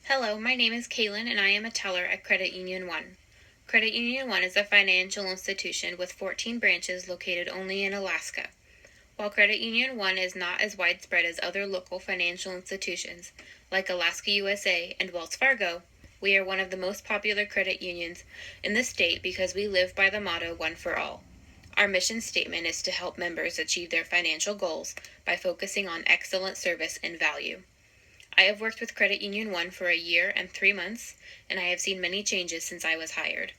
Hello, my name is Kaylin and I am a teller at Credit Union One. Credit Union One is a financial institution with 14 branches located only in Alaska. While Credit Union One is not as widespread as other local financial institutions like Alaska USA and Wells Fargo, we are one of the most popular credit unions in the state because we live by the motto One for All. Our mission statement is to help members achieve their financial goals by focusing on excellent service and value. I have worked with Credit Union One for a year and 3 months, and I have seen many changes since I was hired.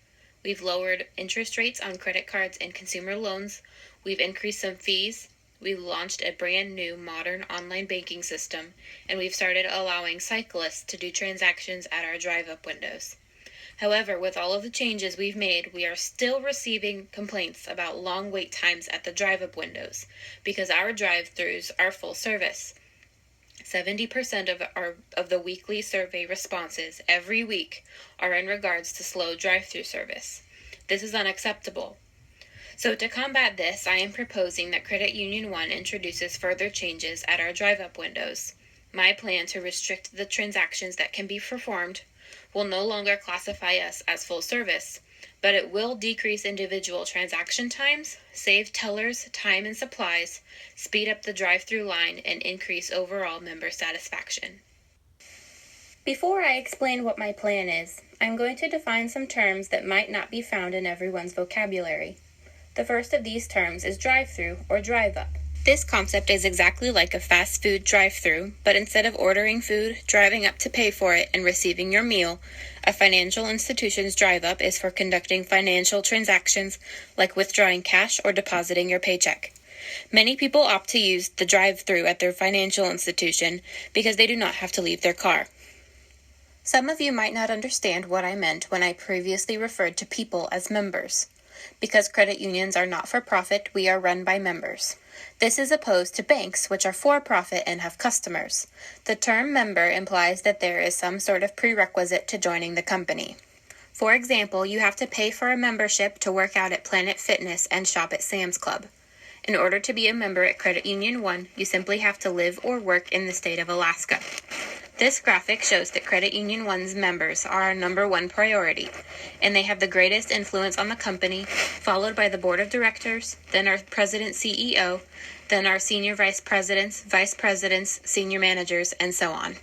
We've lowered interest rates on credit cards and consumer loans. We've increased some fees. We've launched a brand new modern online banking system, and we've started allowing cyclists to do transactions at our drive-up windows. However, with all of the changes we've made, we are still receiving complaints about long wait times at the drive-up windows because our drive-thrus are full service. 70% of the weekly survey responses every week are in regards to slow drive-thru service. This is unacceptable. So to combat this, I am proposing that Credit Union One introduces further changes at our drive-up windows. My plan to restrict the transactions that can be performed will no longer classify us as full service, but it will decrease individual transaction times, save tellers time and supplies, speed up the drive-thru line, and increase overall member satisfaction. Before I explain what my plan is, I'm going to define some terms that might not be found in everyone's vocabulary. The first of these terms is drive-thru or drive-up. This concept is exactly like a fast food drive-thru, but instead of ordering food, driving up to pay for it, and receiving your meal, a financial institution's drive-up is for conducting financial transactions like withdrawing cash or depositing your paycheck. Many people opt to use the drive-thru at their financial institution because they do not have to leave their car. Some of you might not understand what I meant when I previously referred to people as members. Because credit unions are not for profit, we are run by members. This is opposed to banks, which are for profit and have customers. The term member implies that there is some sort of prerequisite to joining the company. For example, you have to pay for a membership to work out at Planet Fitness and shop at Sam's Club. In order to be a member at Credit Union One, you simply have to live or work in the state of Alaska. This graphic shows that Credit Union One's members are our number one priority, and they have the greatest influence on the company, followed by the board of directors, then our president CEO, then our senior vice presidents, senior managers, and so on.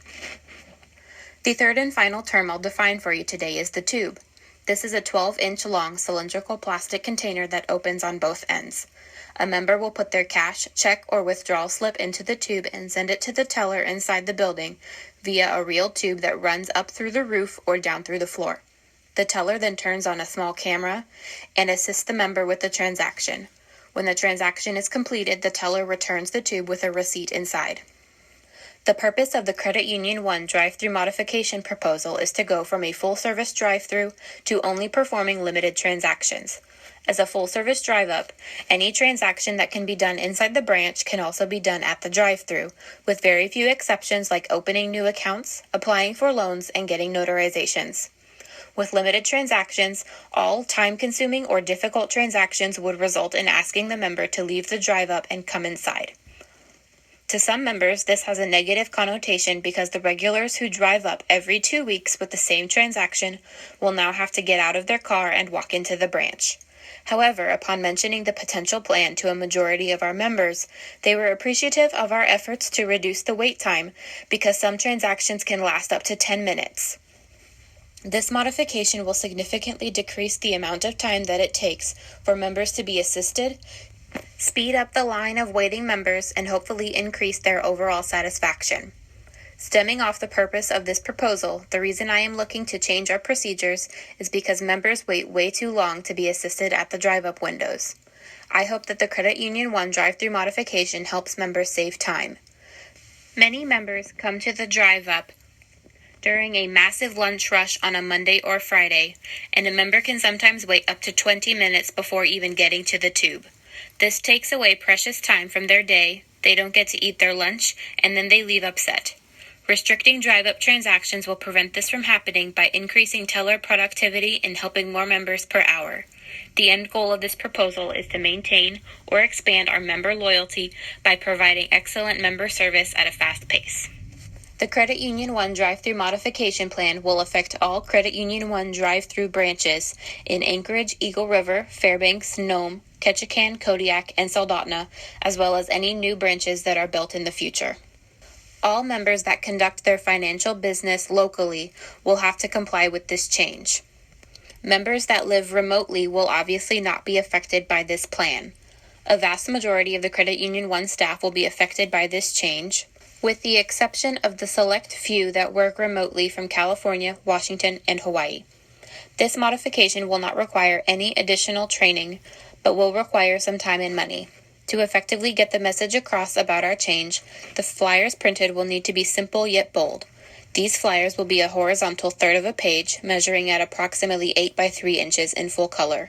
The third and final term I'll define for you today is the tube. This is a 12-inch long cylindrical plastic container that opens on both ends. A member will put their cash, check, or withdrawal slip into the tube and send it to the teller inside the building via a reel tube that runs up through the roof or down through the floor. The teller then turns on a small camera and assists the member with the transaction. When the transaction is completed, the teller returns the tube with a receipt inside. The purpose of the Credit Union One drive-thru modification proposal is to go from a full-service drive-thru to only performing limited transactions. As a full-service drive-up, any transaction that can be done inside the branch can also be done at the drive-thru, with very few exceptions like opening new accounts, applying for loans, and getting notarizations. With limited transactions, all time-consuming or difficult transactions would result in asking the member to leave the drive-up and come inside. To some members, this has a negative connotation because the regulars who drive up every 2 weeks with the same transaction will now have to get out of their car and walk into the branch. However, upon mentioning the potential plan to a majority of our members, they were appreciative of our efforts to reduce the wait time because some transactions can last up to 10 minutes. This modification will significantly decrease the amount of time that it takes for members to be assisted, speed up the line of waiting members, and hopefully increase their overall satisfaction. Stemming off the purpose of this proposal, the reason I am looking to change our procedures is because members wait way too long to be assisted at the drive-up windows. I hope that the Credit Union One drive-thru modification helps members save time. Many members come to the drive-up during a massive lunch rush on a Monday or Friday, and a member can sometimes wait up to 20 minutes before even getting to the tube. This takes away precious time from their day, they don't get to eat their lunch, and then they leave upset. Restricting drive-up transactions will prevent this from happening by increasing teller productivity and helping more members per hour. The end goal of this proposal is to maintain or expand our member loyalty by providing excellent member service at a fast pace. The Credit Union 1 Drive-Thru Modification Plan will affect all Credit Union 1 drive-thru branches in Anchorage, Eagle River, Fairbanks, Nome, Ketchikan, Kodiak, and Soldotna, as well as any new branches that are built in the future. All members that conduct their financial business locally will have to comply with this change. Members that live remotely will obviously not be affected by this plan. A vast majority of the Credit Union 1 staff will be affected by this change, with the exception of the select few that work remotely from California, Washington, and Hawaii. This modification will not require any additional training, but will require some time and money. To effectively get the message across about our change, the flyers printed will need to be simple yet bold. These flyers will be a horizontal third of a page, measuring at approximately 8 by 3 inches in full color.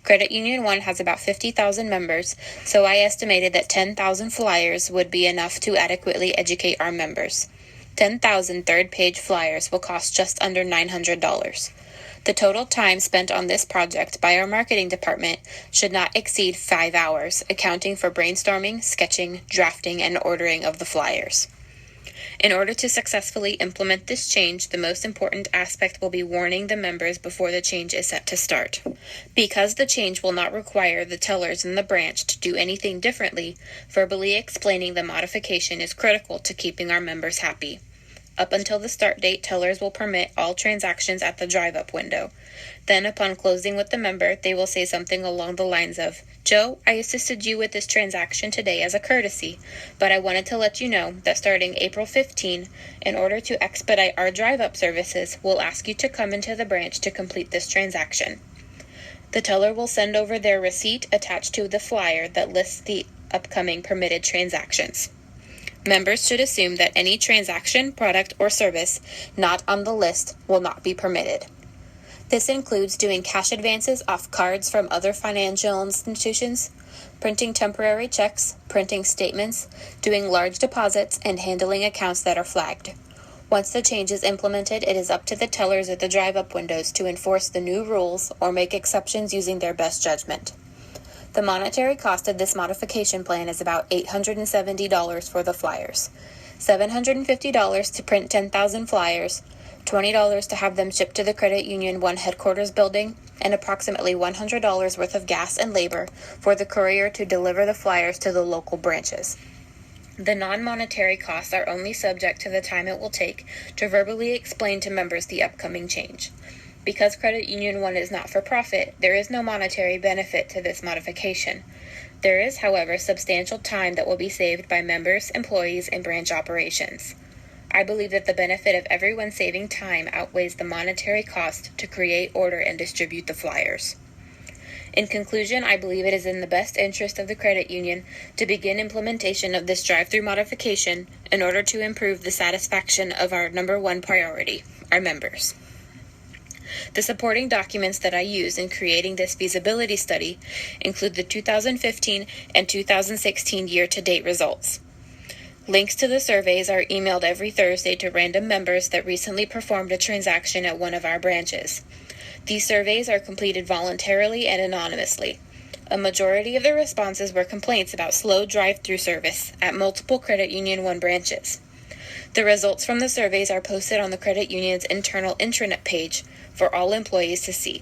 Credit Union 1 has about 50,000 members, so I estimated that 10,000 flyers would be enough to adequately educate our members. 10,000 third-page flyers will cost just under $900. The total time spent on this project by our marketing department should not exceed 5 hours, accounting for brainstorming, sketching, drafting, and ordering of the flyers. In order to successfully implement this change, the most important aspect will be warning the members before the change is set to start. Because the change will not require the tellers in the branch to do anything differently, verbally explaining the modification is critical to keeping our members happy. Up until the start date, tellers will permit all transactions at the drive-up window. Then, upon closing with the member, they will say something along the lines of, "Joe, I assisted you with this transaction today as a courtesy, but I wanted to let you know that starting April 15, in order to expedite our drive-up services, we'll ask you to come into the branch to complete this transaction." The teller will send over their receipt attached to the flyer that lists the upcoming permitted transactions. Members should assume that any transaction, product, or service not on the list will not be permitted. This includes doing cash advances off cards from other financial institutions, printing temporary checks, printing statements, doing large deposits, and handling accounts that are flagged. Once the change is implemented, it is up to the tellers at the drive-up windows to enforce the new rules or make exceptions using their best judgment. The monetary cost of this modification plan is about $870 for the flyers, $750 to print 10,000 flyers, $20 to have them shipped to the Credit Union 1 headquarters building, and approximately $100 worth of gas and labor for the courier to deliver the flyers to the local branches. The non-monetary costs are only subject to the time it will take to verbally explain to members the upcoming change. Because Credit Union 1 is not for profit, there is no monetary benefit to this modification. There is, however, substantial time that will be saved by members, employees, and branch operations. I believe that the benefit of everyone saving time outweighs the monetary cost to create, order, and distribute the flyers. In conclusion, I believe it is in the best interest of the credit union to begin implementation of this drive-thru modification in order to improve the satisfaction of our number one priority, our members. The supporting documents that I used in creating this feasibility study include the 2015 and 2016 year-to-date results. Links to the surveys are emailed every Thursday to random members that recently performed a transaction at one of our branches. These surveys are completed voluntarily and anonymously. A majority of the responses were complaints about slow drive-thru service at multiple Credit Union 1 branches. The results from the surveys are posted on the credit union's internal intranet page for all employees to see.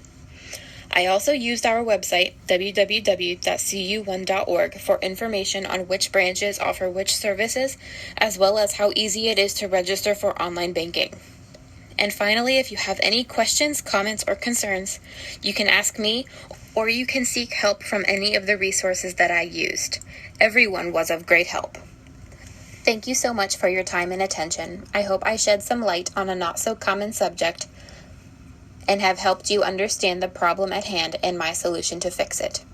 I also used our website, www.cu1.org, for information on which branches offer which services, as well as how easy it is to register for online banking. And finally, if you have any questions, comments, or concerns, you can ask me, or you can seek help from any of the resources that I used. Everyone was of great help. Thank you so much for your time and attention. I hope I shed some light on a not-so-common subject and have helped you understand the problem at hand and my solution to fix it.